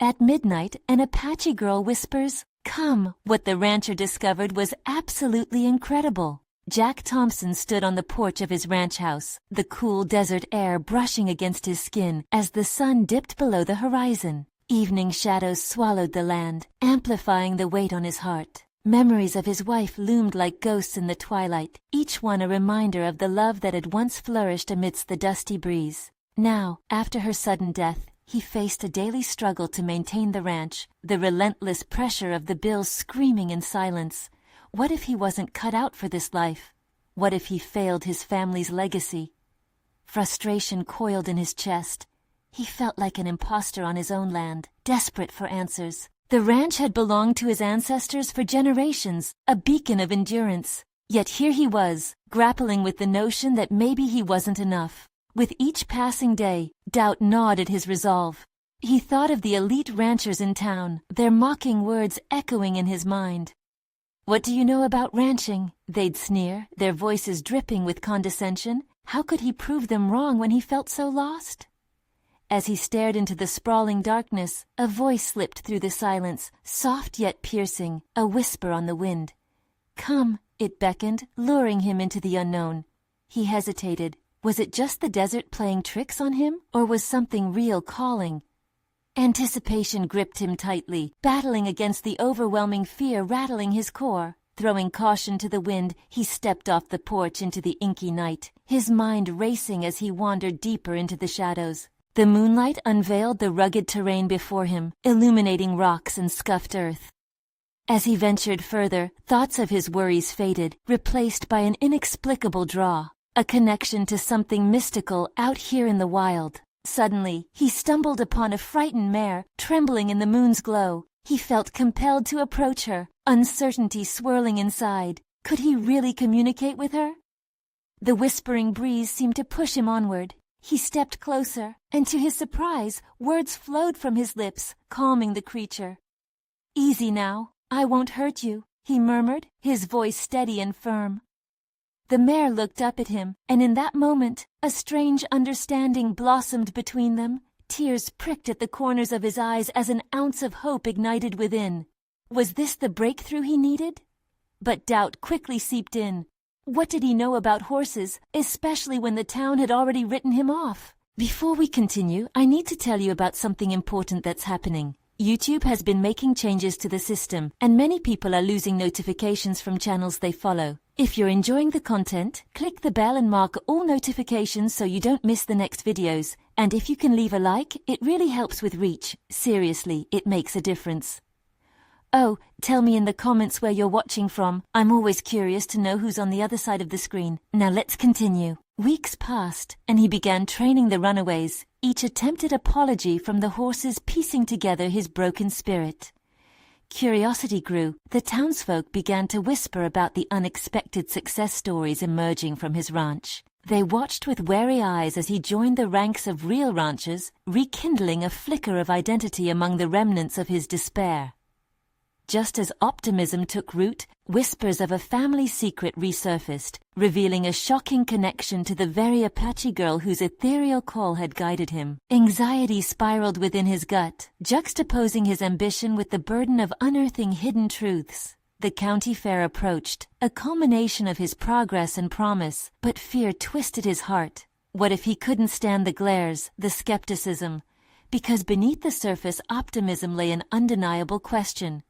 At midnight, an Apache girl whispers, "Come." What the rancher discovered was absolutely incredible. Jack Thompson stood on the porch of his ranch house, the cool desert air brushing against his skin as the sun dipped below the horizon. Evening shadows swallowed the land, amplifying the weight on his heart. Memories of his wife loomed like ghosts in the twilight, each one a reminder of the love that had once flourished amidst the dusty breeze. Now, after her sudden death, he faced a daily struggle to maintain the ranch, the relentless pressure of the bills screaming in silence. What if he wasn't cut out for this life? What if he failed his family's legacy? Frustration coiled in his chest. He felt like an imposter on his own land, desperate for answers. The ranch had belonged to his ancestors for generations, a beacon of endurance. Yet here he was, grappling with the notion that maybe he wasn't enough. With each passing day, doubt gnawed at his resolve. He thought of the elite ranchers in town, their mocking words echoing in his mind. "What do you know about ranching?" they'd sneer, their voices dripping with condescension. How could he prove them wrong when he felt so lost? As he stared into the sprawling darkness, a voice slipped through the silence, soft yet piercing, a whisper on the wind. "Come," it beckoned, luring him into the unknown. He hesitated. Was it just the desert playing tricks on him, or was something real calling? Anticipation gripped him tightly, battling against the overwhelming fear rattling his core. Throwing caution to the wind, he stepped off the porch into the inky night, his mind racing as he wandered deeper into the shadows. The moonlight unveiled the rugged terrain before him, illuminating rocks and scuffed earth. As he ventured further, thoughts of his worries faded, replaced by an inexplicable draw, a connection to something mystical out here in the wild. Suddenly, he stumbled upon a frightened mare, trembling in the moon's glow. He felt compelled to approach her, uncertainty swirling inside. Could he really communicate with her? The whispering breeze seemed to push him onward. He stepped closer, and to his surprise, words flowed from his lips, calming the creature. "Easy now, I won't hurt you," he murmured, his voice steady and firm. The mare looked up at him, and in that moment, a strange understanding blossomed between them. Tears pricked at the corners of his eyes as an ounce of hope ignited within. Was this the breakthrough he needed? But doubt quickly seeped in. What did he know about horses, especially when the town had already written him off? Before we continue, I need to tell you about something important that's happening. YouTube has been making changes to the system, and many people are losing notifications from channels they follow. If you're enjoying the content, click the bell and mark all notifications so you don't miss the next videos. And if you can leave a like, it really helps with reach. Seriously, it makes a difference. Oh, tell me in the comments where you're watching from. I'm always curious to know who's on the other side of the screen. Now let's continue. Weeks passed, and he began training the runaways, each attempted apology from the horses piecing together his broken spirit. Curiosity grew. The townsfolk began to whisper about the unexpected success stories emerging from his ranch. They watched with wary eyes as he joined the ranks of real ranchers, rekindling a flicker of identity among the remnants of his despair. Just as optimism took root, whispers of a family secret resurfaced, revealing a shocking connection to the very Apache girl whose ethereal call had guided him. Anxiety spiraled within his gut, juxtaposing his ambition with the burden of unearthing hidden truths. The county fair approached, a culmination of his progress and promise, but fear twisted his heart. What if he couldn't stand the glares, the skepticism? Because beneath the surface optimism lay an undeniable question.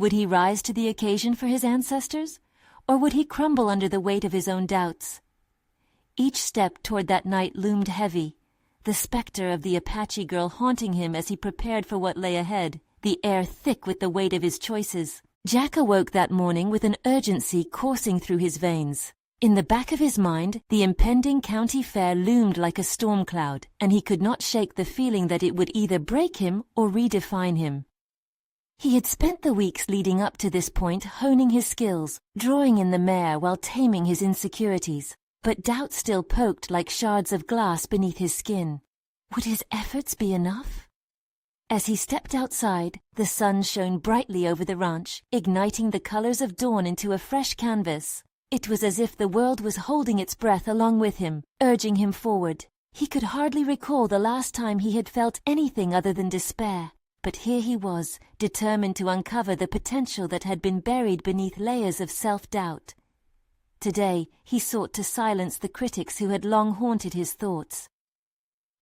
Would he rise to the occasion for his ancestors, or would he crumble under the weight of his own doubts? Each step toward that night loomed heavy, the specter of the Apache girl haunting him as he prepared for what lay ahead, the air thick with the weight of his choices. Jack awoke that morning with an urgency coursing through his veins. In the back of his mind, the impending county fair loomed like a storm cloud, and he could not shake the feeling that it would either break him or redefine him. He had spent the weeks leading up to this point honing his skills, drawing in the mare while taming his insecurities. But doubt still poked like shards of glass beneath his skin. Would his efforts be enough? As he stepped outside, the sun shone brightly over the ranch, igniting the colors of dawn into a fresh canvas. It was as if the world was holding its breath along with him, urging him forward. He could hardly recall the last time he had felt anything other than despair. but here he was, determined to uncover the potential that had been buried beneath layers of self-doubt. Today, he sought to silence the critics who had long haunted his thoughts.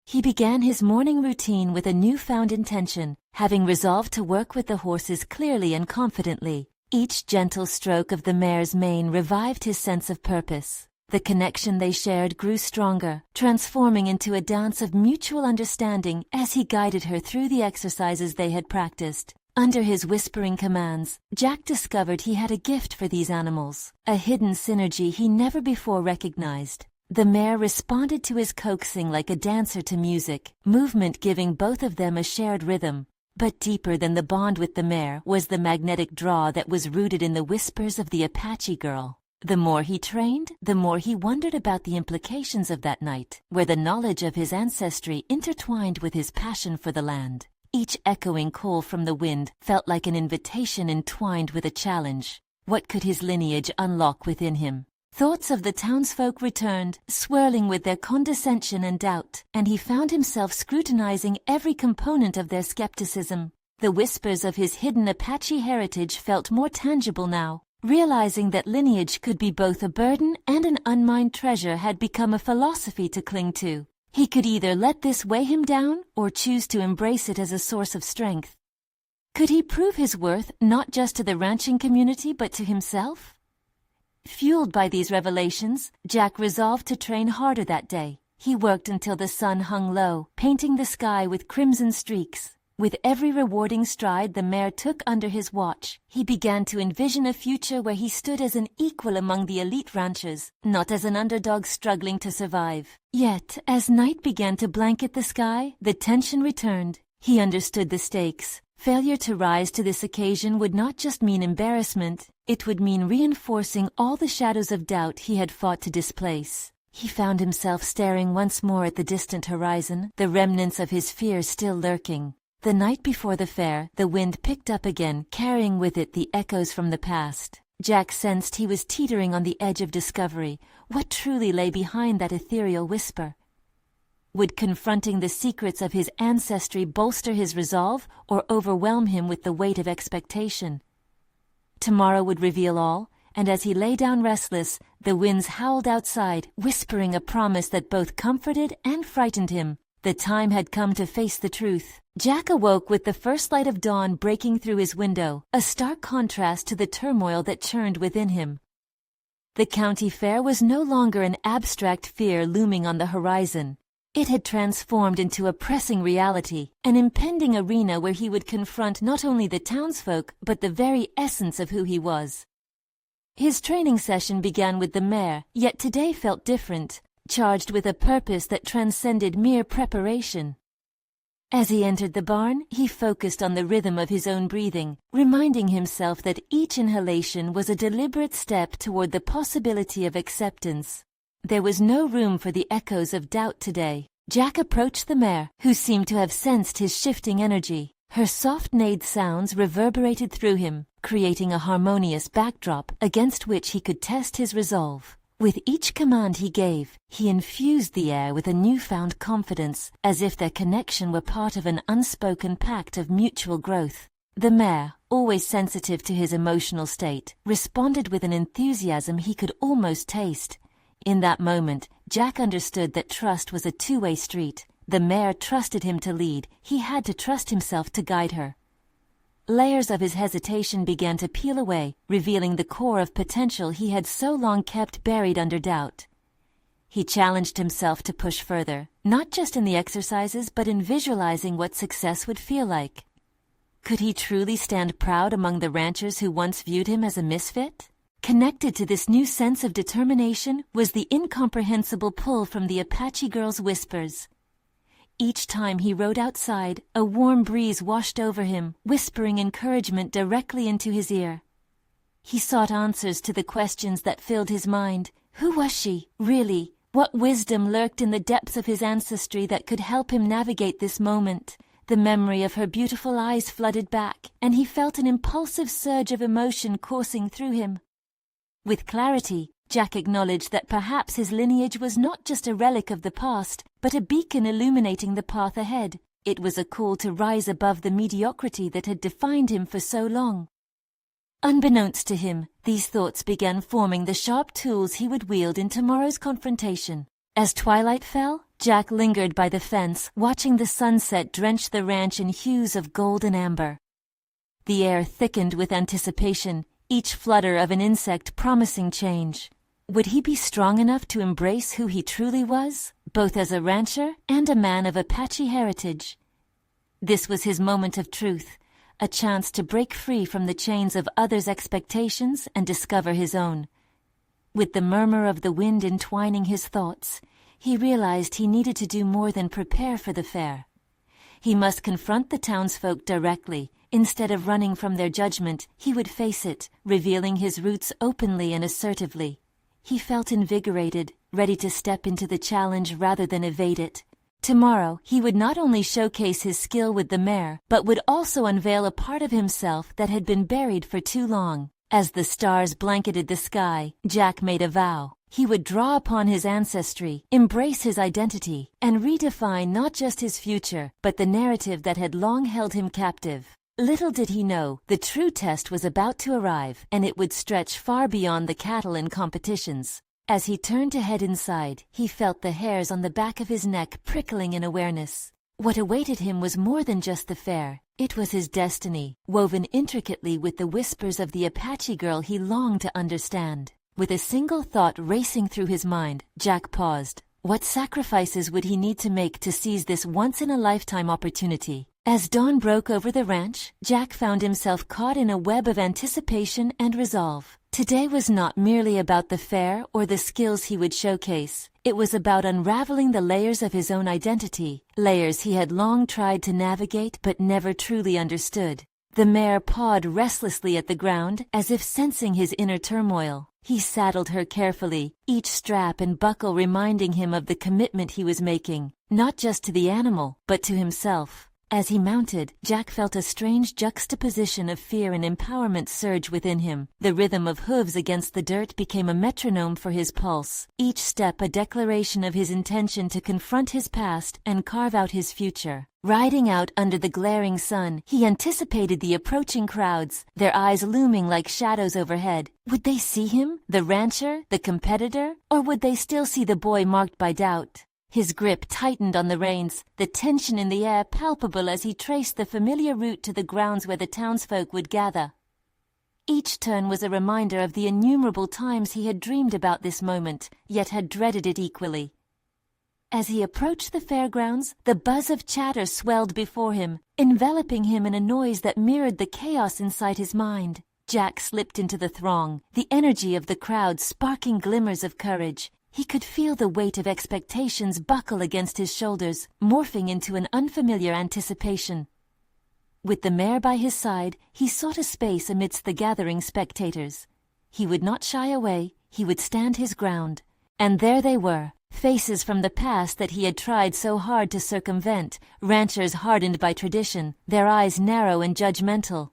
He began his morning routine with a newfound intention, having resolved to work with the horses clearly and confidently. Each gentle stroke of the mare's mane revived his sense of purpose. The connection they shared grew stronger, transforming into a dance of mutual understanding as he guided her through the exercises they had practiced. Under his whispering commands, Jack discovered he had a gift for these animals, a hidden synergy he never before recognized. The mare responded to his coaxing like a dancer to music, movement giving both of them a shared rhythm. But deeper than the bond with the mare was the magnetic draw that was rooted in the whispers of the Apache girl. The more he trained, the more he wondered about the implications of that night, where the knowledge of his ancestry intertwined with his passion for the land. Each echoing call from the wind felt like an invitation entwined with a challenge. What could his lineage unlock within him? Thoughts of the townsfolk returned, swirling with their condescension and doubt, and he found himself scrutinizing every component of their skepticism. The whispers of his hidden Apache heritage felt more tangible now. Realizing that lineage could be both a burden and an unmined treasure had become a philosophy to cling to. He could either let this weigh him down or choose to embrace it as a source of strength. Could he prove his worth not just to the ranching community but to himself? Fueled by these revelations, Jack resolved to train harder that day. He worked until the sun hung low, painting the sky with crimson streaks. With every rewarding stride the mare took under his watch, he began to envision a future where he stood as an equal among the elite ranchers, not as an underdog struggling to survive. Yet, as night began to blanket the sky, the tension returned. He understood the stakes. Failure to rise to this occasion would not just mean embarrassment, it would mean reinforcing all the shadows of doubt he had fought to displace. He found himself staring once more at the distant horizon, the remnants of his fear still lurking. The night before the fair, the wind picked up again, carrying with it the echoes from the past. Jack sensed he was teetering on the edge of discovery. What truly lay behind that ethereal whisper? Would confronting the secrets of his ancestry bolster his resolve or overwhelm him with the weight of expectation? Tomorrow would reveal all, and as he lay down restless, the winds howled outside, whispering a promise that both comforted and frightened him. The time had come to face the truth. Jack awoke with the first light of dawn breaking through his window, a stark contrast to the turmoil that churned within him. The county fair was no longer an abstract fear looming on the horizon. It had transformed into a pressing reality, an impending arena where he would confront not only the townsfolk, but the very essence of who he was. His training session began with the mare, yet today felt different, charged with a purpose that transcended mere preparation. As he entered the barn, he focused on the rhythm of his own breathing, reminding himself that each inhalation was a deliberate step toward the possibility of acceptance. There was no room for the echoes of doubt today. Jack approached the mare, who seemed to have sensed his shifting energy. Her soft-neighed sounds reverberated through him, creating a harmonious backdrop against which he could test his resolve. With each command he gave, he infused the air with a newfound confidence, as if their connection were part of an unspoken pact of mutual growth. The mare, always sensitive to his emotional state, responded with an enthusiasm he could almost taste. In that moment, Jack understood that trust was a two-way street. The mare trusted him to lead, he had to trust himself to guide her. Layers of his hesitation began to peel away, revealing the core of potential he had so long kept buried under doubt. He challenged himself to push further, not just in the exercises but in visualizing what success would feel like. Could he truly stand proud among the ranchers who once viewed him as a misfit? Connected to this new sense of determination was the incomprehensible pull from the Apache girl's whispers. Each time he rode outside, a warm breeze washed over him, whispering encouragement directly into his ear. He sought answers to the questions that filled his mind. Who was she, really? What wisdom lurked in the depths of his ancestry that could help him navigate this moment? The memory of her beautiful eyes flooded back, and he felt an impulsive surge of emotion coursing through him. With clarity, Jack acknowledged that perhaps his lineage was not just a relic of the past, but a beacon illuminating the path ahead. It was a call to rise above the mediocrity that had defined him for so long. Unbeknownst to him, these thoughts began forming the sharp tools he would wield in tomorrow's confrontation. As twilight fell, Jack lingered by the fence, watching the sunset drench the ranch in hues of gold and amber. The air thickened with anticipation, each flutter of an insect promising change. Would he be strong enough to embrace who he truly was, both as a rancher and a man of Apache heritage? This was his moment of truth, a chance to break free from the chains of others' expectations and discover his own. With the murmur of the wind entwining his thoughts, he realized he needed to do more than prepare for the fair. He must confront the townsfolk directly. Instead of running from their judgment, he would face it, revealing his roots openly and assertively. He felt invigorated, ready to step into the challenge rather than evade it. Tomorrow, he would not only showcase his skill with the mare, but would also unveil a part of himself that had been buried for too long. As the stars blanketed the sky, Jack made a vow. He would draw upon his ancestry, embrace his identity, and redefine not just his future, but the narrative that had long held him captive. Little did he know, the true test was about to arrive, and it would stretch far beyond the cattle and competitions. As he turned to head inside, he felt the hairs on the back of his neck prickling in awareness. What awaited him was more than just the fair. It was his destiny, woven intricately with the whispers of the Apache girl he longed to understand. With a single thought racing through his mind, Jack paused. What sacrifices would he need to make to seize this once-in-a-lifetime opportunity? As dawn broke over the ranch, Jack found himself caught in a web of anticipation and resolve. Today was not merely about the fair or the skills he would showcase. It was about unraveling the layers of his own identity, layers he had long tried to navigate but never truly understood. The mare pawed restlessly at the ground, as if sensing his inner turmoil. He saddled her carefully, each strap and buckle reminding him of the commitment he was making, not just to the animal, but to himself. As he mounted, Jack felt a strange juxtaposition of fear and empowerment surge within him. The rhythm of hooves against the dirt became a metronome for his pulse, each step a declaration of his intention to confront his past and carve out his future. Riding out under the glaring sun, he anticipated the approaching crowds, their eyes looming like shadows overhead. Would they see him, the rancher, the competitor, or would they still see the boy marked by doubt? His grip tightened on the reins, the tension in the air palpable as he traced the familiar route to the grounds where the townsfolk would gather. Each turn was a reminder of the innumerable times he had dreamed about this moment, yet had dreaded it equally. As he approached the fairgrounds, the buzz of chatter swelled before him, enveloping him in a noise that mirrored the chaos inside his mind. Jack slipped into the throng, the energy of the crowd sparking glimmers of courage. He could feel the weight of expectations buckle against his shoulders, morphing into an unfamiliar anticipation. With the mare by his side, he sought a space amidst the gathering spectators. He would not shy away, he would stand his ground. And there they were, faces from the past that he had tried so hard to circumvent, ranchers hardened by tradition, their eyes narrow and judgmental.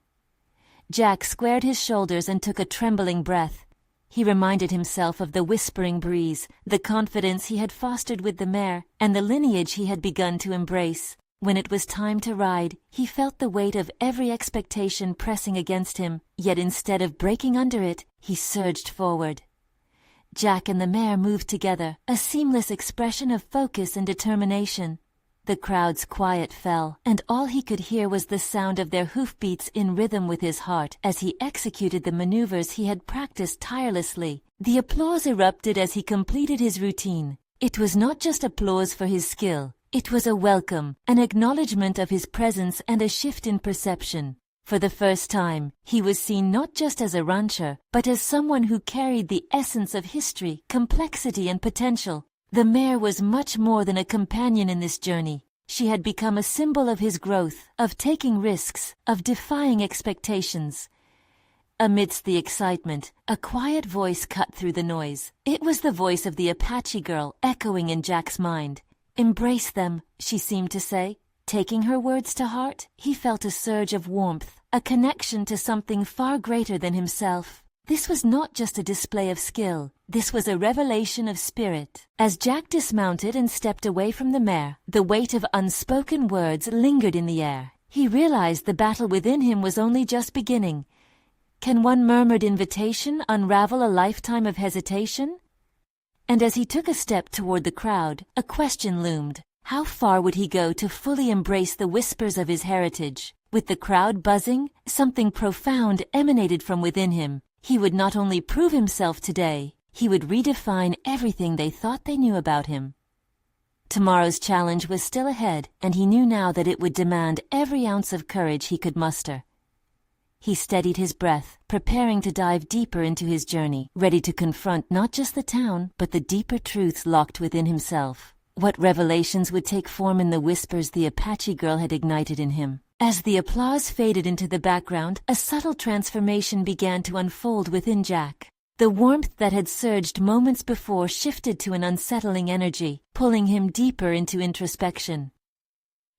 Jack squared his shoulders and took a trembling breath. He reminded himself of the whispering breeze, the confidence he had fostered with the mare, and the lineage he had begun to embrace. When it was time to ride, he felt the weight of every expectation pressing against him, yet instead of breaking under it, he surged forward. Jack and the mare moved together, a seamless expression of focus and determination. The crowd's quiet fell, and all he could hear was the sound of their hoofbeats in rhythm with his heart as he executed the maneuvers he had practiced tirelessly. The applause erupted as he completed his routine. It was not just applause for his skill. It was a welcome, an acknowledgement of his presence and a shift in perception. For the first time, he was seen not just as a rancher, but as someone who carried the essence of history, complexity, and potential. The mare was much more than a companion in this journey. She had become a symbol of his growth, of taking risks, of defying expectations. Amidst the excitement, a quiet voice cut through the noise. It was the voice of the Apache girl echoing in Jack's mind. "Embrace them," she seemed to say. Taking her words to heart, he felt a surge of warmth, a connection to something far greater than himself. This was not just a display of skill, this was a revelation of spirit. As Jack dismounted and stepped away from the mare, the weight of unspoken words lingered in the air. He realized the battle within him was only just beginning. Can one murmured invitation unravel a lifetime of hesitation? And as he took a step toward the crowd, a question loomed. How far would he go to fully embrace the whispers of his heritage? With the crowd buzzing, something profound emanated from within him. He would not only prove himself today, he would redefine everything they thought they knew about him. Tomorrow's challenge was still ahead, and he knew now that it would demand every ounce of courage he could muster. He steadied his breath, preparing to dive deeper into his journey, ready to confront not just the town, but the deeper truths locked within himself. What revelations would take form in the whispers the Apache girl had ignited in him? As the applause faded into the background, a subtle transformation began to unfold within Jack. The warmth that had surged moments before shifted to an unsettling energy, pulling him deeper into introspection.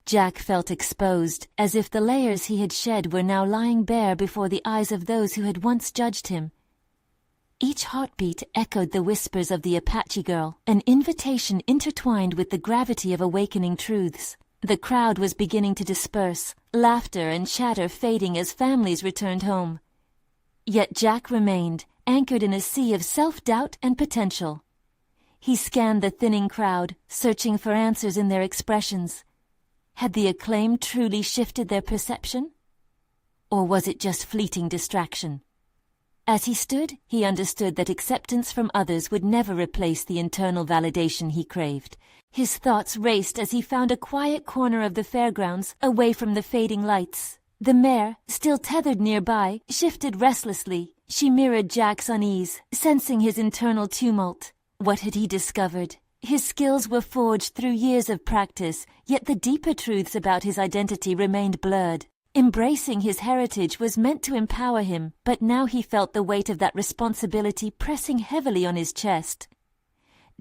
Jack felt exposed, as if the layers he had shed were now lying bare before the eyes of those who had once judged him. Each heartbeat echoed the whispers of the Apache girl, an invitation intertwined with the gravity of awakening truths. The crowd was beginning to disperse, laughter and chatter fading as families returned home. Yet Jack remained, anchored in a sea of self-doubt and potential. He scanned the thinning crowd, searching for answers in their expressions. Had the acclaim truly shifted their perception? Or was it just fleeting distraction? As he stood, he understood that acceptance from others would never replace the internal validation he craved. His thoughts raced as he found a quiet corner of the fairgrounds, away from the fading lights. The mare, still tethered nearby, shifted restlessly. She mirrored Jack's unease, sensing his internal tumult. What had he discovered? His skills were forged through years of practice, yet the deeper truths about his identity remained blurred. Embracing his heritage was meant to empower him, but now he felt the weight of that responsibility pressing heavily on his chest.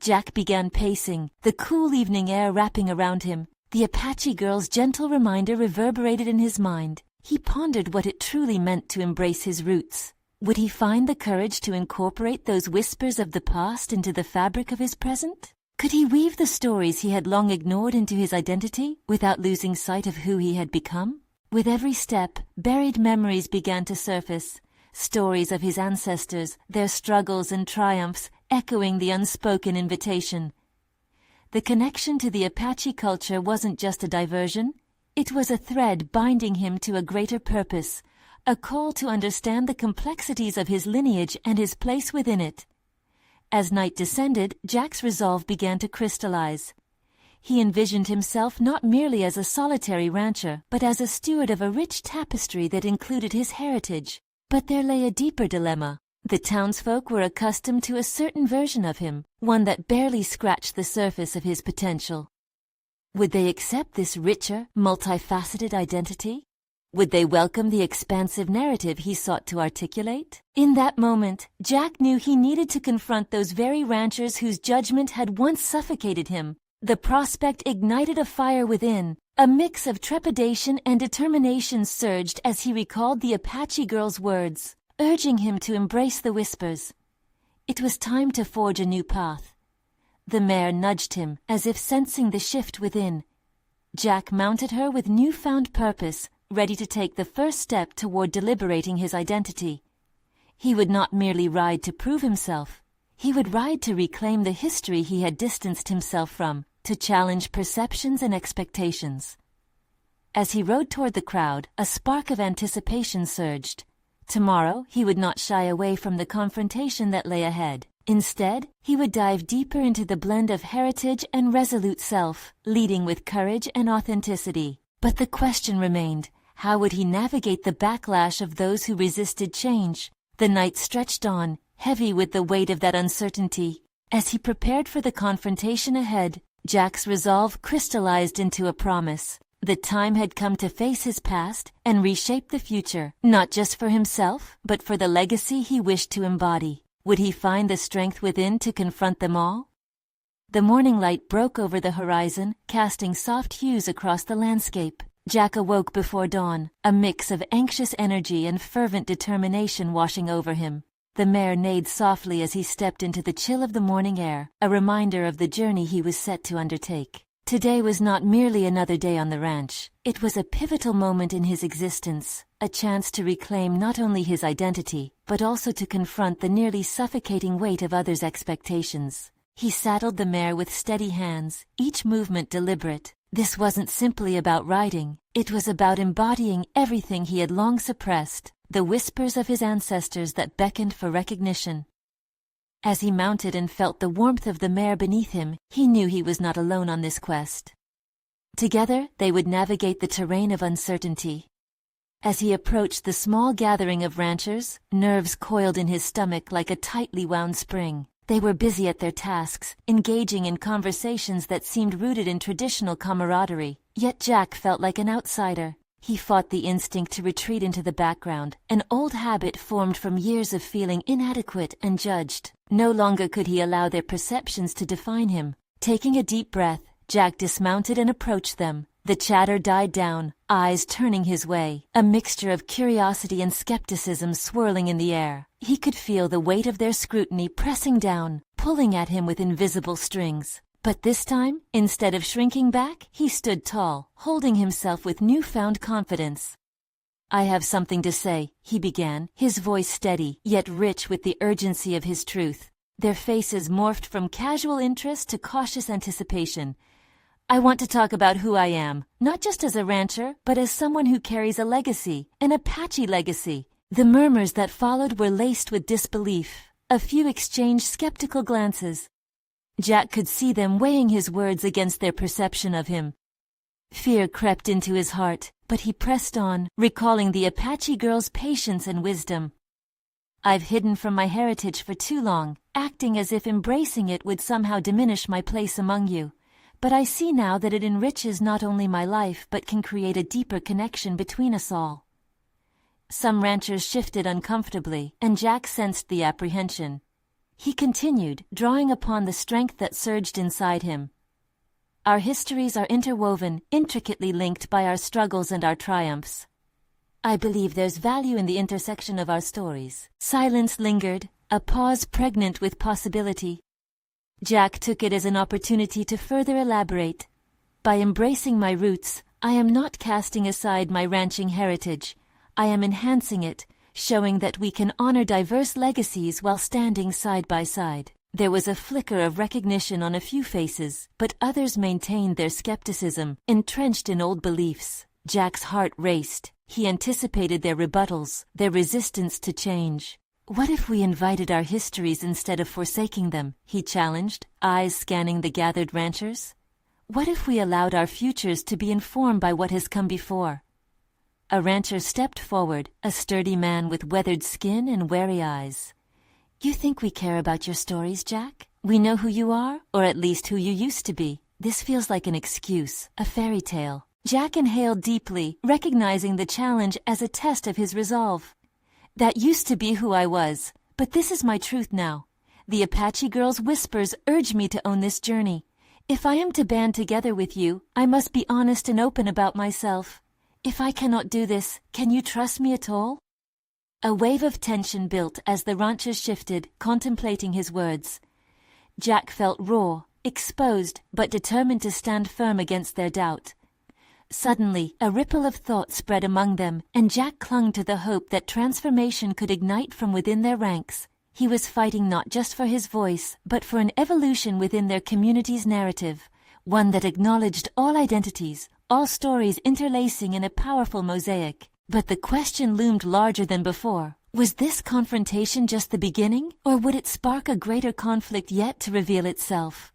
Jack began pacing, the cool evening air wrapping around him. The Apache girl's gentle reminder reverberated in his mind. He pondered what it truly meant to embrace his roots. Would he find the courage to incorporate those whispers of the past into the fabric of his present? Could he weave the stories he had long ignored into his identity without losing sight of who he had become? With every step, buried memories began to surface, stories of his ancestors, their struggles and triumphs, echoing the unspoken invitation. The connection to the Apache culture wasn't just a diversion, it was a thread binding him to a greater purpose, a call to understand the complexities of his lineage and his place within it. As night descended, Jack's resolve began to crystallize. He envisioned himself not merely as a solitary rancher, but as a steward of a rich tapestry that included his heritage. But there lay a deeper dilemma. The townsfolk were accustomed to a certain version of him, one that barely scratched the surface of his potential. Would they accept this richer, multifaceted identity? Would they welcome the expansive narrative he sought to articulate? In that moment, Jack knew he needed to confront those very ranchers whose judgment had once suffocated him. The prospect ignited a fire within. A mix of trepidation and determination surged as he recalled the Apache girl's words, urging him to embrace the whispers. It was time to forge a new path. The mare nudged him, as if sensing the shift within. Jack mounted her with newfound purpose, ready to take the first step toward deliberating his identity. He would not merely ride to prove himself. He would ride to reclaim the history he had distanced himself from, to challenge perceptions and expectations. As he rode toward the crowd, a spark of anticipation surged. Tomorrow, he would not shy away from the confrontation that lay ahead. Instead, he would dive deeper into the blend of heritage and resolute self, leading with courage and authenticity. But the question remained, how would he navigate the backlash of those who resisted change? The night stretched on, heavy with the weight of that uncertainty. As he prepared for the confrontation ahead, Jack's resolve crystallized into a promise. The time had come to face his past and reshape the future, not just for himself, but for the legacy he wished to embody. Would he find the strength within to confront them all? The morning light broke over the horizon, casting soft hues across the landscape. Jack awoke before dawn, a mix of anxious energy and fervent determination washing over him. The mare neighed softly as he stepped into the chill of the morning air, a reminder of the journey he was set to undertake. Today was not merely another day on the ranch. It was a pivotal moment in his existence, a chance to reclaim not only his identity, but also to confront the nearly suffocating weight of others' expectations. He saddled the mare with steady hands, each movement deliberate. This wasn't simply about riding, it was about embodying everything he had long suppressed, the whispers of his ancestors that beckoned for recognition. As he mounted and felt the warmth of the mare beneath him, he knew he was not alone on this quest. Together, they would navigate the terrain of uncertainty. As he approached the small gathering of ranchers, nerves coiled in his stomach like a tightly wound spring. They were busy at their tasks, engaging in conversations that seemed rooted in traditional camaraderie. Yet Jack felt like an outsider. He fought the instinct to retreat into the background, an old habit formed from years of feeling inadequate and judged. No longer could he allow their perceptions to define him. Taking a deep breath, Jack dismounted and approached them. The chatter died down, eyes turning his way, a mixture of curiosity and skepticism swirling in the air. He could feel the weight of their scrutiny pressing down, pulling at him with invisible strings. But this time, instead of shrinking back, he stood tall, holding himself with newfound confidence. "I have something to say," he began, his voice steady, yet rich with the urgency of his truth. Their faces morphed from casual interest to cautious anticipation. "I want to talk about who I am, not just as a rancher, but as someone who carries a legacy, an Apache legacy." The murmurs that followed were laced with disbelief. A few exchanged skeptical glances. Jack could see them weighing his words against their perception of him. Fear crept into his heart, but he pressed on, recalling the Apache girl's patience and wisdom. "I've hidden from my heritage for too long, acting as if embracing it would somehow diminish my place among you. But I see now that it enriches not only my life but can create a deeper connection between us all." Some ranchers shifted uncomfortably, and Jack sensed the apprehension. He continued, drawing upon the strength that surged inside him. "Our histories are interwoven, intricately linked by our struggles and our triumphs. I believe there's value in the intersection of our stories." Silence lingered, a pause pregnant with possibility. Jack took it as an opportunity to further elaborate. "By embracing my roots, I am not casting aside my ranching heritage. I am enhancing it, showing that we can honor diverse legacies while standing side by side." There was a flicker of recognition on a few faces, but others maintained their skepticism, entrenched in old beliefs. Jack's heart raced. He anticipated their rebuttals, their resistance to change. "What if we invited our histories instead of forsaking them?" he challenged, eyes scanning the gathered ranchers. "What if we allowed our futures to be informed by what has come before?" A rancher stepped forward, a sturdy man with weathered skin and wary eyes. "You think we care about your stories, Jack? We know who you are, or at least who you used to be. This feels like an excuse, a fairy tale." Jack inhaled deeply, recognizing the challenge as a test of his resolve. "That used to be who I was, but this is my truth now. The Apache girl's whispers urge me to own this journey. If I am to band together with you, I must be honest and open about myself. If I cannot do this, can you trust me at all?" A wave of tension built as the ranchers shifted, contemplating his words. Jack felt raw, exposed, but determined to stand firm against their doubt. Suddenly, a ripple of thought spread among them, and Jack clung to the hope that transformation could ignite from within their ranks. He was fighting not just for his voice, but for an evolution within their community's narrative, one that acknowledged all identities, all stories interlacing in a powerful mosaic. But the question loomed larger than before. Was this confrontation just the beginning, or would it spark a greater conflict yet to reveal itself?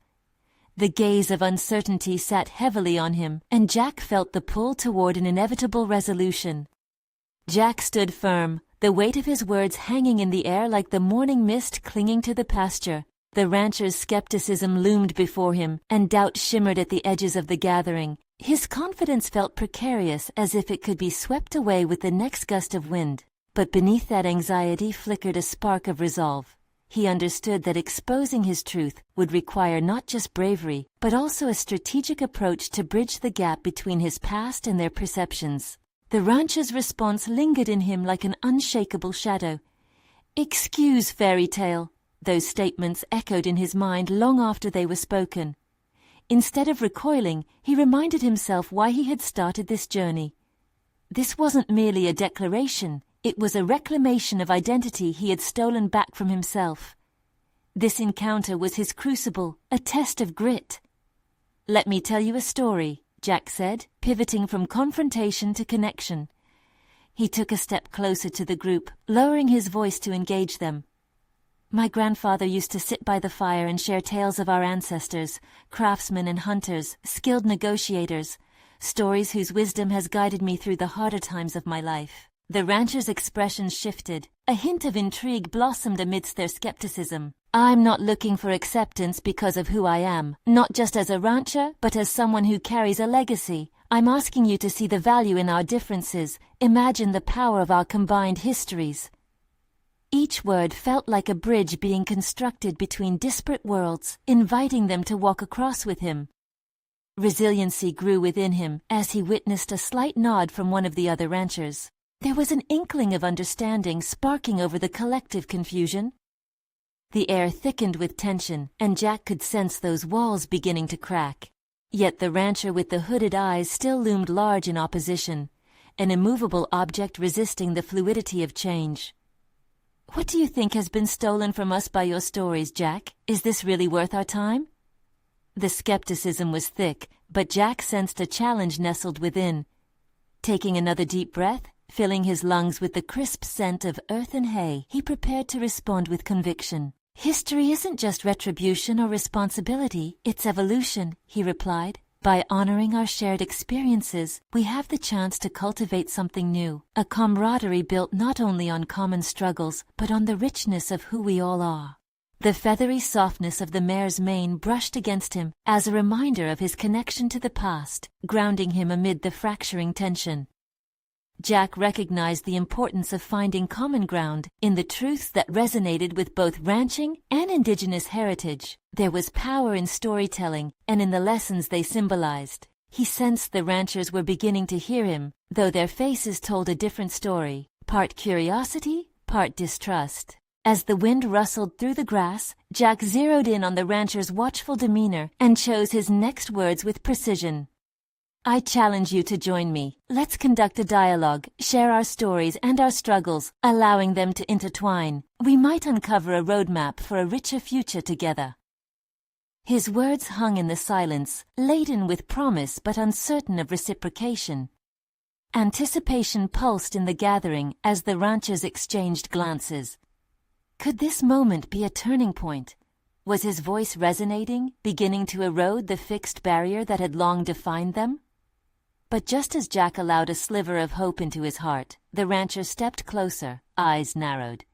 The gaze of uncertainty sat heavily on him, and Jack felt the pull toward an inevitable resolution. Jack stood firm, the weight of his words hanging in the air like the morning mist clinging to the pasture. The rancher's skepticism loomed before him, and doubt shimmered at the edges of the gathering. His confidence felt precarious, as if it could be swept away with the next gust of wind. But beneath that anxiety flickered a spark of resolve. He understood that exposing his truth would require not just bravery, but also a strategic approach to bridge the gap between his past and their perceptions. The rancher's response lingered in him like an unshakable shadow. "Excuse, fairy tale." Those statements echoed in his mind long after they were spoken. Instead of recoiling, he reminded himself why he had started this journey. This wasn't merely a declaration, it was a reclamation of identity he had stolen back from himself. This encounter was his crucible, a test of grit. "Let me tell you a story," Jack said, pivoting from confrontation to connection. He took a step closer to the group, lowering his voice to engage them. "My grandfather used to sit by the fire and share tales of our ancestors, craftsmen and hunters, skilled negotiators, stories whose wisdom has guided me through the harder times of my life." The rancher's expression shifted. A hint of intrigue blossomed amidst their skepticism. "I'm not looking for acceptance because of who I am, not just as a rancher, but as someone who carries a legacy. I'm asking you to see the value in our differences, imagine the power of our combined histories." Each word felt like a bridge being constructed between disparate worlds, inviting them to walk across with him. Resiliency grew within him as he witnessed a slight nod from one of the other ranchers. There was an inkling of understanding sparking over the collective confusion. The air thickened with tension, and Jack could sense those walls beginning to crack. Yet the rancher with the hooded eyes still loomed large in opposition, an immovable object resisting the fluidity of change. "What do you think has been stolen from us by your stories, Jack? Is this really worth our time?" The skepticism was thick, but Jack sensed a challenge nestled within. Taking another deep breath, filling his lungs with the crisp scent of earth and hay, he prepared to respond with conviction. "History isn't just retribution or responsibility, it's evolution," he replied. "By honoring our shared experiences, we have the chance to cultivate something new, a camaraderie built not only on common struggles, but on the richness of who we all are." The feathery softness of the mare's mane brushed against him as a reminder of his connection to the past, grounding him amid the fracturing tension. Jack recognized the importance of finding common ground in the truths that resonated with both ranching and indigenous heritage. There was power in storytelling and in the lessons they symbolized. He sensed the ranchers were beginning to hear him, though their faces told a different story, part curiosity, part distrust. As the wind rustled through the grass, Jack zeroed in on the rancher's watchful demeanor and chose his next words with precision. "I challenge you to join me. Let's conduct a dialogue, share our stories and our struggles, allowing them to intertwine. We might uncover a roadmap for a richer future together." His words hung in the silence, laden with promise but uncertain of reciprocation. Anticipation pulsed in the gathering as the ranchers exchanged glances. Could this moment be a turning point? Was his voice resonating, beginning to erode the fixed barrier that had long defined them? But just as Jack allowed a sliver of hope into his heart, the rancher stepped closer, eyes narrowed.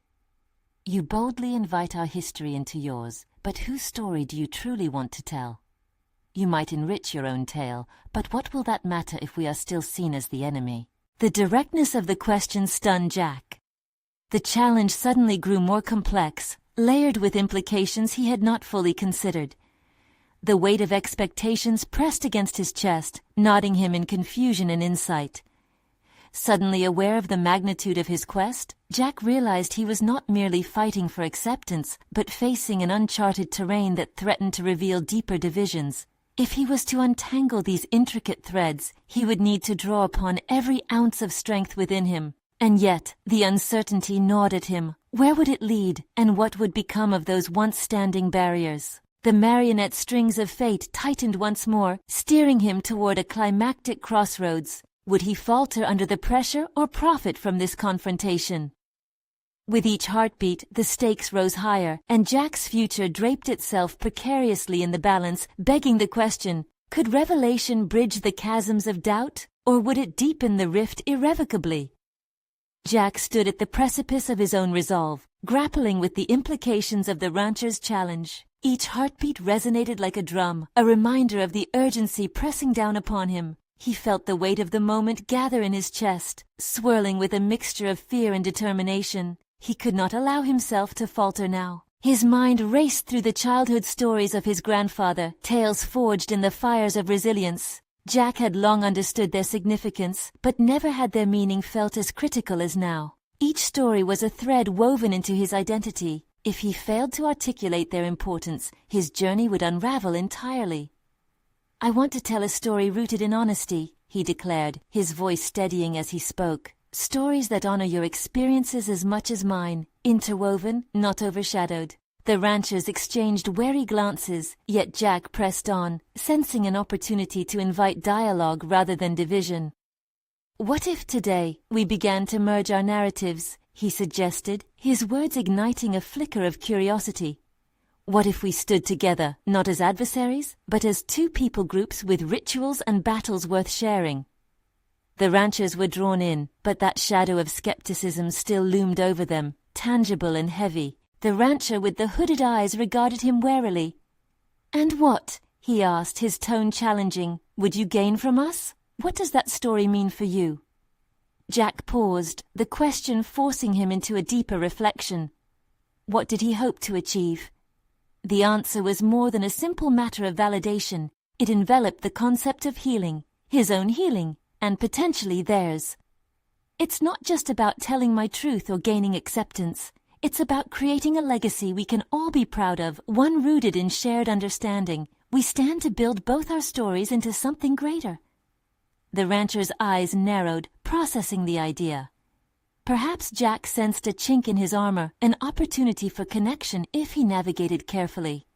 "You boldly invite our history into yours, but whose story do you truly want to tell? You might enrich your own tale, but what will that matter if we are still seen as the enemy?" The directness of the question stunned Jack. The challenge suddenly grew more complex, layered with implications he had not fully considered. The weight of expectations pressed against his chest, knotting him in confusion and insight. Suddenly aware of the magnitude of his quest, Jack realized he was not merely fighting for acceptance, but facing an uncharted terrain that threatened to reveal deeper divisions. If he was to untangle these intricate threads, he would need to draw upon every ounce of strength within him. And yet, the uncertainty gnawed at him. Where would it lead, and what would become of those once standing barriers? The marionette strings of fate tightened once more, steering him toward a climactic crossroads. Would he falter under the pressure or profit from this confrontation? With each heartbeat, the stakes rose higher, and Jack's future draped itself precariously in the balance, begging the question, could revelation bridge the chasms of doubt, or would it deepen the rift irrevocably? Jack stood at the precipice of his own resolve, grappling with the implications of the rancher's challenge. Each heartbeat resonated like a drum, a reminder of the urgency pressing down upon him. He felt the weight of the moment gather in his chest, swirling with a mixture of fear and determination. He could not allow himself to falter now. His mind raced through the childhood stories of his grandfather, tales forged in the fires of resilience. Jack had long understood their significance, but never had their meaning felt as critical as now. Each story was a thread woven into his identity. If he failed to articulate their importance, his journey would unravel entirely. "I want to tell a story rooted in honesty," he declared, his voice steadying as he spoke. "Stories that honor your experiences as much as mine, interwoven, not overshadowed." The ranchers exchanged wary glances, yet Jack pressed on, sensing an opportunity to invite dialogue rather than division. "What if today we began to merge our narratives?" he suggested, his words igniting a flicker of curiosity. "What if we stood together, not as adversaries, but as two people groups with rituals and battles worth sharing?" The ranchers were drawn in, but that shadow of skepticism still loomed over them, tangible and heavy. The rancher with the hooded eyes regarded him warily. "And what," he asked, his tone challenging, "would you gain from us? What does that story mean for you?" Jack paused, the question forcing him into a deeper reflection. What did he hope to achieve? The answer was more than a simple matter of validation. It enveloped the concept of healing, his own healing, and potentially theirs. "It's not just about telling my truth or gaining acceptance. It's about creating a legacy we can all be proud of, one rooted in shared understanding. We stand to build both our stories into something greater." The rancher's eyes narrowed, processing the idea. Perhaps Jack sensed a chink in his armor, an opportunity for connection if he navigated carefully.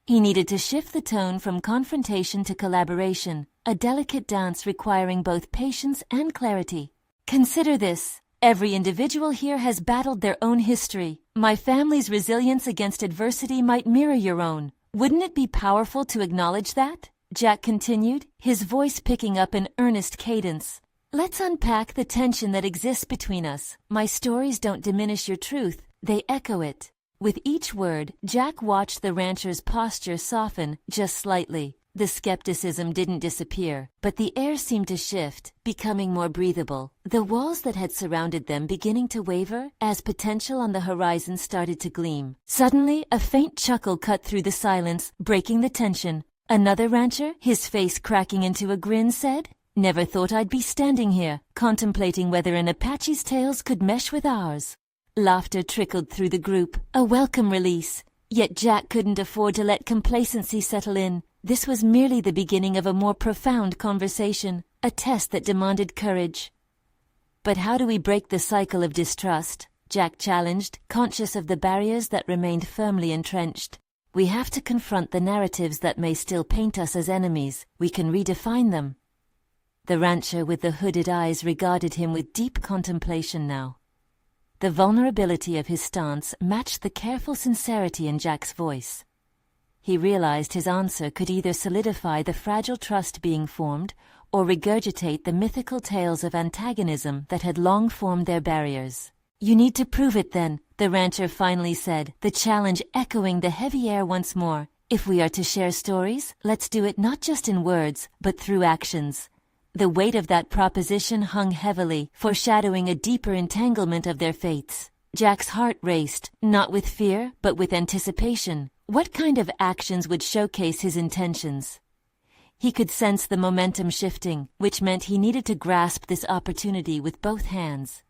He needed to shift the tone from confrontation to collaboration, a delicate dance requiring both patience and clarity. "Consider this. Every individual here has battled their own history. My family's resilience against adversity might mirror your own. Wouldn't it be powerful to acknowledge that?" Jack continued, his voice picking up an earnest cadence. "Let's unpack the tension that exists between us. My stories don't diminish your truth, they echo it." With each word, Jack watched the rancher's posture soften just slightly. The skepticism didn't disappear, but the air seemed to shift, becoming more breathable, the walls that had surrounded them beginning to waver as potential on the horizon started to gleam. Suddenly, a faint chuckle cut through the silence, breaking the tension. Another rancher, his face cracking into a grin, said, "Never thought I'd be standing here, contemplating whether an Apache's tales could mesh with ours." Laughter trickled through the group, a welcome release. Yet Jack couldn't afford to let complacency settle in. This was merely the beginning of a more profound conversation, a test that demanded courage. "But how do we break the cycle of distrust?" Jack challenged, conscious of the barriers that remained firmly entrenched. "We have to confront the narratives that may still paint us as enemies. We can redefine them." The rancher with the hooded eyes regarded him with deep contemplation now. The vulnerability of his stance matched the careful sincerity in Jack's voice. He realized his answer could either solidify the fragile trust being formed or regurgitate the mythical tales of antagonism that had long formed their barriers. "You need to prove it then," the rancher finally said, the challenge echoing the heavy air once more. "If we are to share stories, let's do it not just in words, but through actions." The weight of that proposition hung heavily, foreshadowing a deeper entanglement of their fates. Jack's heart raced, not with fear, but with anticipation. What kind of actions would showcase his intentions? He could sense the momentum shifting, which meant he needed to grasp this opportunity with both hands.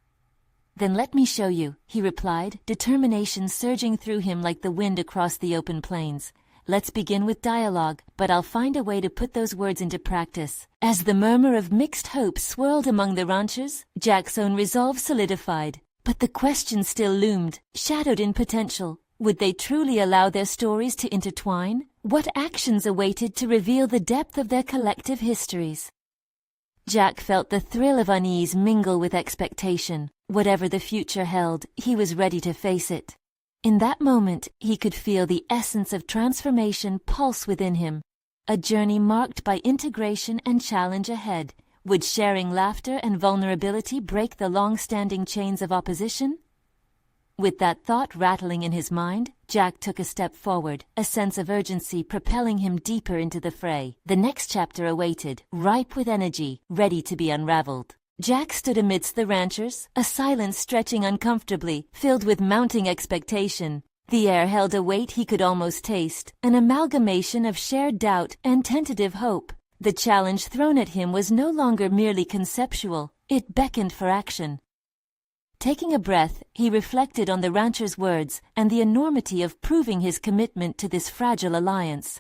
"Then let me show you," he replied, determination surging through him like the wind across the open plains. "Let's begin with dialogue, but I'll find a way to put those words into practice." As the murmur of mixed hope swirled among the ranchers, Jack's own resolve solidified. But the question still loomed, shadowed in potential. Would they truly allow their stories to intertwine? What actions awaited to reveal the depth of their collective histories? Jack felt the thrill of unease mingle with expectation. Whatever the future held, he was ready to face it. In that moment, he could feel the essence of transformation pulse within him, a journey marked by integration and challenge ahead. Would sharing laughter and vulnerability break the long-standing chains of opposition? With that thought rattling in his mind, Jack took a step forward, a sense of urgency propelling him deeper into the fray. The next chapter awaited, ripe with energy, ready to be unraveled. Jack stood amidst the ranchers, a silence stretching uncomfortably, filled with mounting expectation. The air held a weight he could almost taste, an amalgamation of shared doubt and tentative hope. The challenge thrown at him was no longer merely conceptual, it beckoned for action. Taking a breath, he reflected on the rancher's words and the enormity of proving his commitment to this fragile alliance.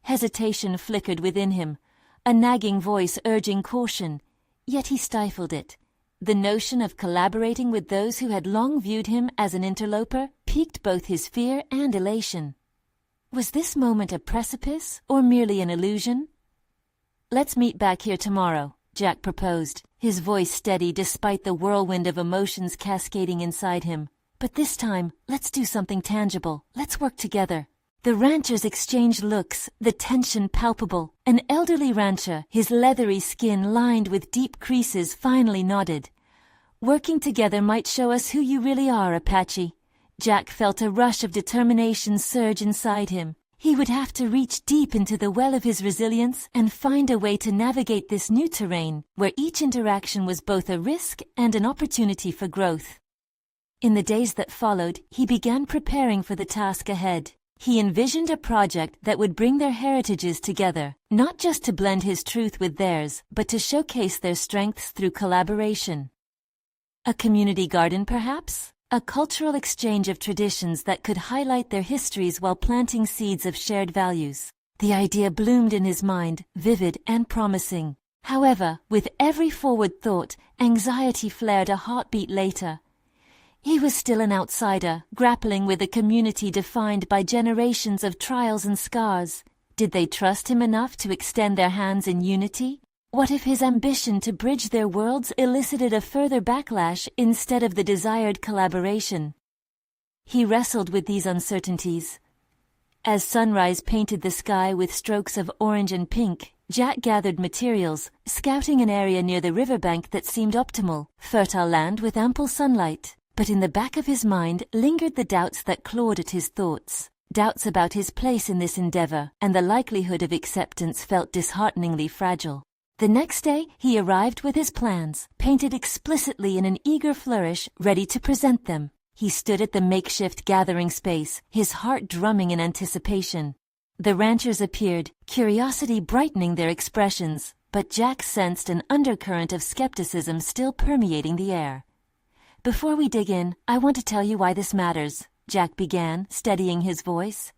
Hesitation flickered within him, a nagging voice urging caution, yet he stifled it. The notion of collaborating with those who had long viewed him as an interloper piqued both his fear and elation. Was this moment a precipice or merely an illusion? "Let's meet back here tomorrow," Jack proposed, his voice steady despite the whirlwind of emotions cascading inside him. "But this time, let's do something tangible. Let's work together." The ranchers exchanged looks, the tension palpable. An elderly rancher, his leathery skin lined with deep creases, finally nodded. "Working together might show us who you really are, Apache." Jack felt a rush of determination surge inside him. He would have to reach deep into the well of his resilience and find a way to navigate this new terrain, where each interaction was both a risk and an opportunity for growth. In the days that followed, he began preparing for the task ahead. He envisioned a project that would bring their heritages together, not just to blend his truth with theirs, but to showcase their strengths through collaboration. A community garden, perhaps? A cultural exchange of traditions that could highlight their histories while planting seeds of shared values. The idea bloomed in his mind, vivid and promising. However, with every forward thought, anxiety flared a heartbeat later. He was still an outsider, grappling with a community defined by generations of trials and scars. Did they trust him enough to extend their hands in unity? What if his ambition to bridge their worlds elicited a further backlash instead of the desired collaboration? He wrestled with these uncertainties. As sunrise painted the sky with strokes of orange and pink, Jack gathered materials, scouting an area near the riverbank that seemed optimal, fertile land with ample sunlight. But in the back of his mind lingered the doubts that clawed at his thoughts. Doubts about his place in this endeavor, and the likelihood of acceptance felt dishearteningly fragile. The next day, he arrived with his plans, painted explicitly in an eager flourish, ready to present them. He stood at the makeshift gathering space, his heart drumming in anticipation. The ranchers appeared, curiosity brightening their expressions, but Jack sensed an undercurrent of skepticism still permeating the air. "Before we dig in, I want to tell you why this matters," Jack began, steadying his voice.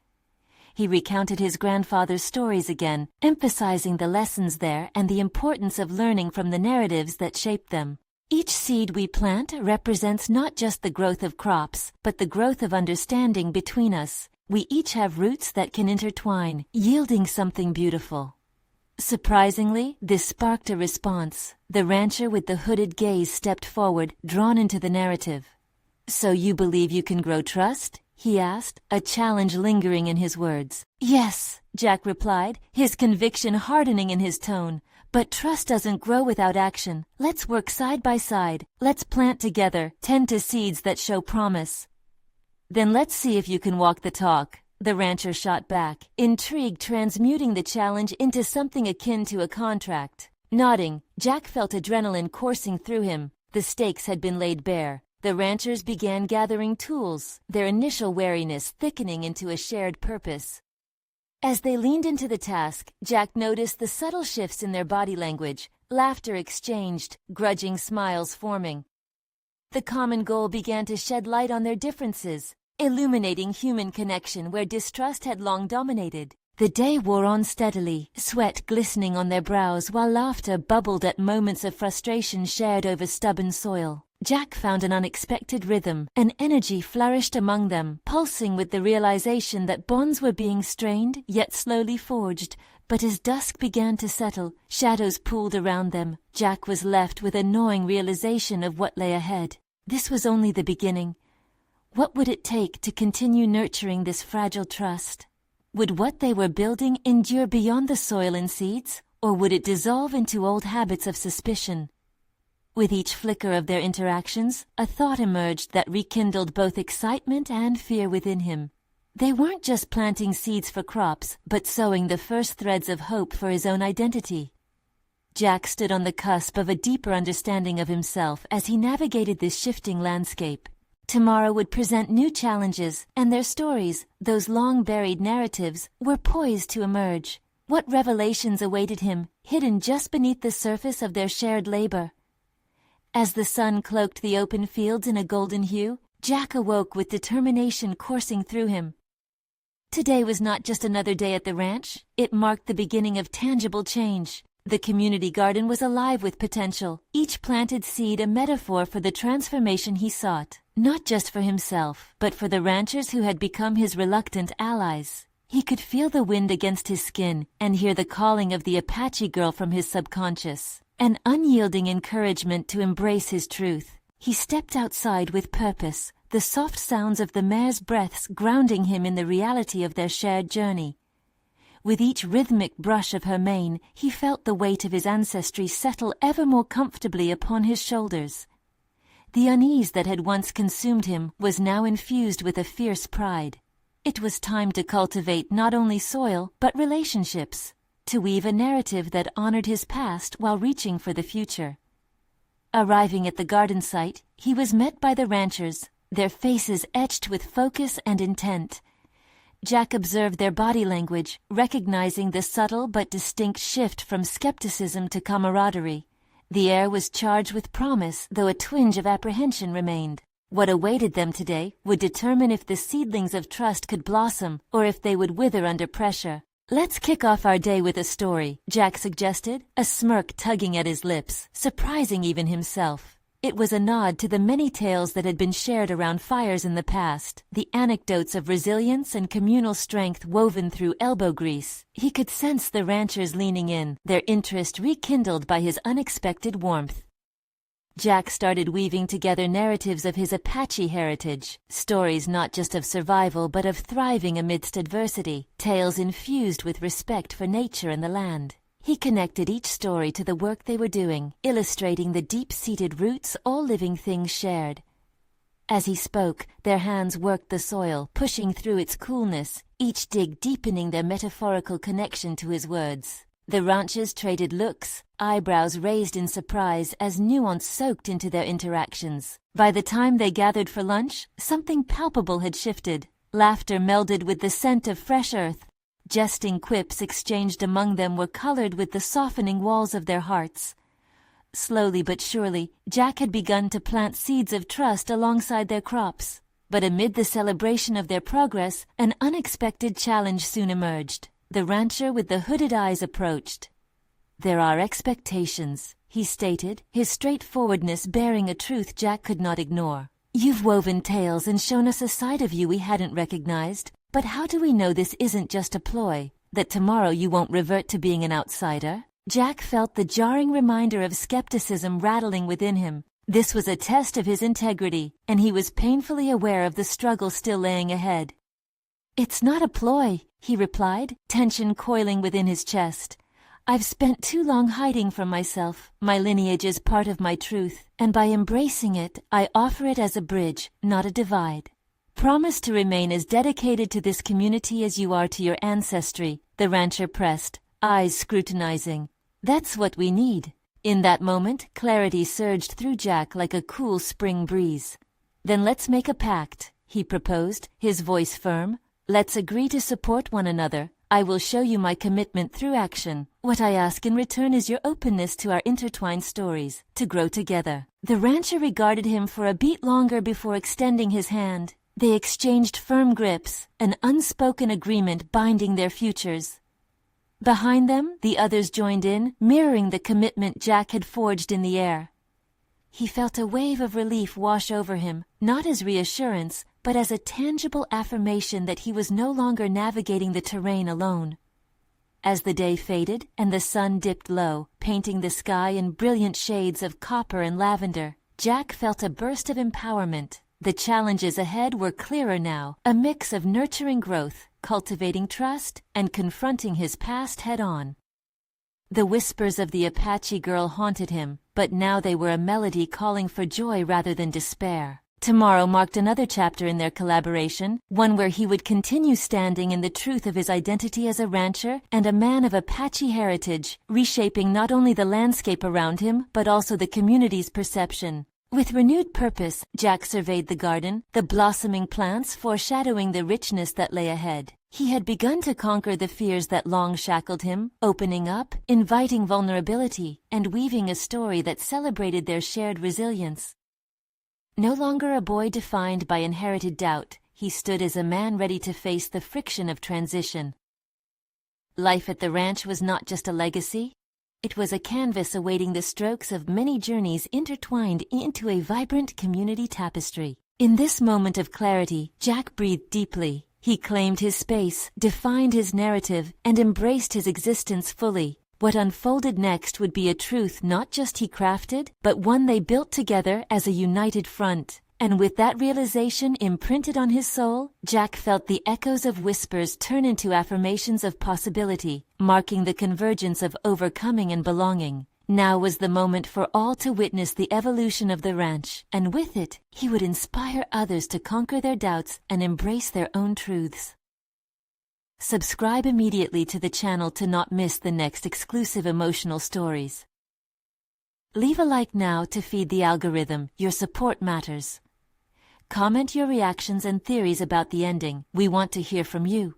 He recounted his grandfather's stories again, emphasizing the lessons there and the importance of learning from the narratives that shaped them. "Each seed we plant represents not just the growth of crops, but the growth of understanding between us. We each have roots that can intertwine, yielding something beautiful." Surprisingly, this sparked a response. The rancher with the hooded gaze stepped forward, drawn into the narrative. "So you believe you can grow trust?" he asked, a challenge lingering in his words. "Yes," Jack replied, his conviction hardening in his tone. "But trust doesn't grow without action. Let's work side by side. Let's plant together, tend to seeds that show promise." "Then let's see if you can walk the talk," the rancher shot back, intrigue transmuting the challenge into something akin to a contract. Nodding, Jack felt adrenaline coursing through him. The stakes had been laid bare. The ranchers began gathering tools, their initial wariness thickening into a shared purpose. As they leaned into the task, Jack noticed the subtle shifts in their body language, laughter exchanged, grudging smiles forming. The common goal began to shed light on their differences, illuminating human connection where distrust had long dominated. The day wore on steadily, sweat glistening on their brows while laughter bubbled at moments of frustration shared over stubborn soil. Jack found an unexpected rhythm, an energy flourished among them, pulsing with the realization that bonds were being strained, yet slowly forged. But as dusk began to settle, shadows pooled around them. Jack was left with a gnawing realization of what lay ahead. This was only the beginning. What would it take to continue nurturing this fragile trust? Would what they were building endure beyond the soil and seeds, or would it dissolve into old habits of suspicion? With each flicker of their interactions, a thought emerged that rekindled both excitement and fear within him. They weren't just planting seeds for crops, but sowing the first threads of hope for his own identity. Jack stood on the cusp of a deeper understanding of himself as he navigated this shifting landscape. Tomorrow would present new challenges, and their stories, those long-buried narratives, were poised to emerge. What revelations awaited him, hidden just beneath the surface of their shared labor? As the sun cloaked the open fields in a golden hue, Jack awoke with determination coursing through him. Today was not just another day at the ranch, it marked the beginning of tangible change. The community garden was alive with potential, each planted seed a metaphor for the transformation he sought, not just for himself, but for the ranchers who had become his reluctant allies. He could feel the wind against his skin and hear the calling of the Apache girl from his subconscious, an unyielding encouragement to embrace his truth. He stepped outside with purpose, the soft sounds of the mare's breaths grounding him in the reality of their shared journey. With each rhythmic brush of her mane, he felt the weight of his ancestry settle ever more comfortably upon his shoulders. The unease that had once consumed him was now infused with a fierce pride. It was time to cultivate not only soil, but relationships, to weave a narrative that honored his past while reaching for the future. Arriving at the garden site, he was met by the ranchers, their faces etched with focus and intent. Jack observed their body language, recognizing the subtle but distinct shift from skepticism to camaraderie. The air was charged with promise, though a twinge of apprehension remained. What awaited them today would determine if the seedlings of trust could blossom or if they would wither under pressure. "Let's kick off our day with a story," Jack suggested, a smirk tugging at his lips, surprising even himself. It was a nod to the many tales that had been shared around fires in the past, the anecdotes of resilience and communal strength woven through elbow grease. He could sense the ranchers leaning in, their interest rekindled by his unexpected warmth. Jack started weaving together narratives of his Apache heritage, stories not just of survival but of thriving amidst adversity, tales infused with respect for nature and the land. He connected each story to the work they were doing, illustrating the deep-seated roots all living things shared. As he spoke, their hands worked the soil, pushing through its coolness, each dig deepening their metaphorical connection to his words. The ranchers traded looks, eyebrows raised in surprise as nuance soaked into their interactions. By the time they gathered for lunch, something palpable had shifted. Laughter melded with the scent of fresh earth. Jesting quips exchanged among them were colored with the softening walls of their hearts. Slowly but surely, Jack had begun to plant seeds of trust alongside their crops. But amid the celebration of their progress, an unexpected challenge soon emerged. The rancher with the hooded eyes approached. "There are expectations," he stated, his straightforwardness bearing a truth Jack could not ignore. "You've woven tales and shown us a side of you we hadn't recognized. But how do we know this isn't just a ploy, that tomorrow you won't revert to being an outsider?" Jack felt the jarring reminder of skepticism rattling within him. This was a test of his integrity, and he was painfully aware of the struggle still laying ahead. "It's not a ploy," he replied, tension coiling within his chest. "I've spent too long hiding from myself. My lineage is part of my truth, and by embracing it, I offer it as a bridge, not a divide. Promise to remain as dedicated to this community as you are to your ancestry," the rancher pressed, eyes scrutinizing. "That's what we need." In that moment, clarity surged through Jack like a cool spring breeze. "Then let's make a pact," he proposed, his voice firm. "Let's agree to support one another. I will show you my commitment through action. What I ask in return is your openness to our intertwined stories, to grow together." The rancher regarded him for a beat longer before extending his hand. They exchanged firm grips, an unspoken agreement binding their futures. Behind them, the others joined in, mirroring the commitment Jack had forged in the air. He felt a wave of relief wash over him, not as reassurance, but as a tangible affirmation that he was no longer navigating the terrain alone. As the day faded and the sun dipped low, painting the sky in brilliant shades of copper and lavender, Jack felt a burst of empowerment. The challenges ahead were clearer now, a mix of nurturing growth, cultivating trust, and confronting his past head-on. The whispers of the Apache girl haunted him, but now they were a melody calling for joy rather than despair. Tomorrow marked another chapter in their collaboration, one where he would continue standing in the truth of his identity as a rancher and a man of Apache heritage, reshaping not only the landscape around him, but also the community's perception. With renewed purpose, Jack surveyed the garden, the blossoming plants foreshadowing the richness that lay ahead. He had begun to conquer the fears that long shackled him, opening up, inviting vulnerability, and weaving a story that celebrated their shared resilience. No longer a boy defined by inherited doubt, he stood as a man ready to face the friction of transition. Life at the ranch was not just a legacy. It was a canvas awaiting the strokes of many journeys intertwined into a vibrant community tapestry. In this moment of clarity, Jack breathed deeply. He claimed his space, defined his narrative, and embraced his existence fully. What unfolded next would be a truth not just he crafted, but one they built together as a united front. And with that realization imprinted on his soul, Jack felt the echoes of whispers turn into affirmations of possibility, marking the convergence of overcoming and belonging. Now was the moment for all to witness the evolution of the ranch, and with it, he would inspire others to conquer their doubts and embrace their own truths. Subscribe immediately to the channel to not miss the next exclusive emotional stories. Leave a like now to feed the algorithm. Your support matters. Comment your reactions and theories about the ending. We want to hear from you.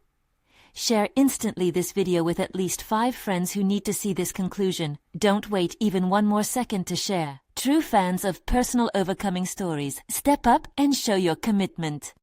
Share instantly this video with at least 5 friends who need to see this conclusion. Don't wait even one more second to share. True fans of personal overcoming stories, step up and show your commitment.